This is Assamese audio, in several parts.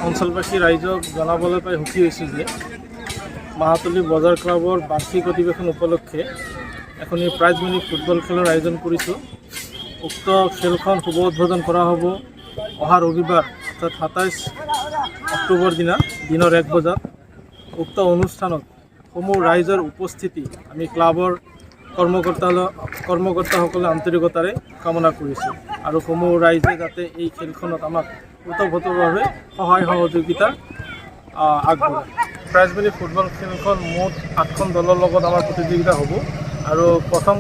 অঞ্চলবাসী ৰাইজক জনাবলৈ পাই সুখী হৈছোঁ যে মাহাতলী বজাৰ ক্লাবৰ বাৰ্ষিক অধিৱেশন উপলক্ষে এখনি প্ৰাইজ মানি ফুটবল খেলৰ আয়োজন কৰিছোঁ। উক্ত খেলখন শুভ উদ্বোধন কৰা হ'ব অহা ৰবিবাৰ অৰ্থাৎ ২৭ অক্টোবৰ দিনৰ ১ বজাত। উক্ত অনুষ্ঠানত সমূহ ৰাইজৰ উপস্থিতি আমি ক্লাবৰ কৰ্মকৰ্তাসকলে আন্তৰিকতাৰে কামনা কৰিছোঁ আৰু সমূহ ৰাইজে যাতে এই খেলখনত আমাক ওতঃপ্ৰোতভাৱে সহায় সহযোগিতা আগবঢ়ায়। প্ৰাইজ মানি ফুটবল খেলখন মুঠ ৮খন দলৰ লগত আমাৰ প্ৰতিযোগিতা হ'ব আৰু প্ৰথম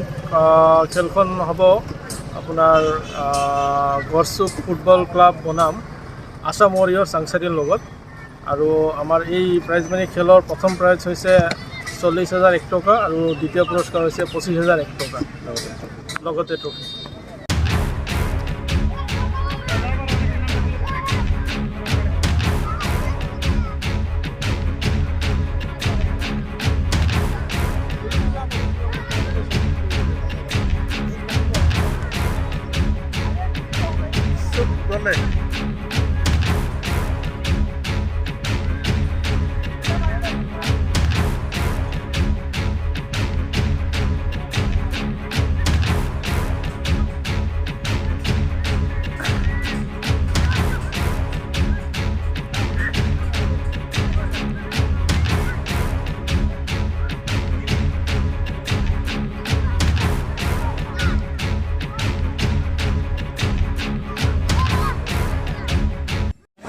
খেলখন হ'ব আপোনাৰ গড়চুক ফুটবল ক্লাব বনাম আছাম ৱাৰিয়ৰ চাংচাৰীৰ লগত। আৰু আমাৰ এই প্ৰাইজ মানি খেলৰ প্ৰথম প্ৰাইজ হৈছে ৪০,০০০ টকা আৰু দ্বিতীয় পুৰস্কাৰ হৈছে ২৫,০০০ টকা লগতে ট্ৰফি।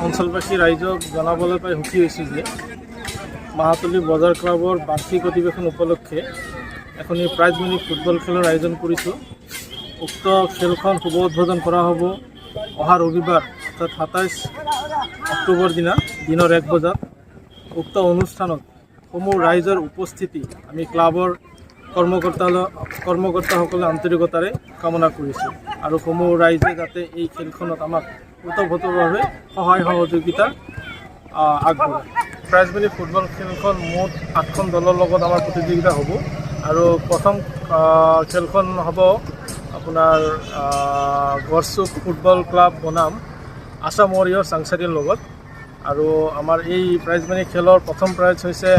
অঞ্চলবাসী ৰাইজক জনাবলৈ পাই সুখী হৈছোঁ যে মাহাতলী বজাৰ ক্লাবৰ বাৰ্ষিক অধিৱেশন উপলক্ষে এখনি প্ৰাইজ মানি ফুটবল খেলৰ আয়োজন কৰিছোঁ। উক্ত খেলখন শুভ উদ্বোধন কৰা হ'ব অহা ৰবিবাৰ অৰ্থাৎ ২৭ অক্টোবৰ দিনৰ ১ বজাত। উক্ত অনুষ্ঠানত সমূহ ৰাইজৰ উপস্থিতি আমি ক্লাবৰ কৰ্মকৰ্তাসকলে আন্তৰিকতাৰে কামনা কৰিছোঁ আৰু সমূহ ৰাইজে যাতে এই খেলখনত আমাক ওতঃপ্ৰোতভাৱে সহায় সহযোগিতা আগবঢ়ায়। প্ৰাইজ মানি ফুটবল খেলখন মুঠ ৮খন দলৰ লগত আমাৰ প্ৰতিযোগিতা হ'ব আৰু প্ৰথম খেলখন হ'ব আপোনাৰ গড়চুক ফুটবল ক্লাব বনাম আছাম ৱাৰিয়ৰ চাংচাৰীৰ লগত। আৰু আমাৰ এই প্ৰাইজ মানি খেলৰ প্ৰথম প্ৰাইজ হৈছে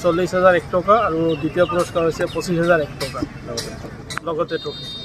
৪০,০০০ টকা আৰু দ্বিতীয় পুৰস্কাৰ হৈছে ২৫,০০০ টকা লগতে ট্ৰফি।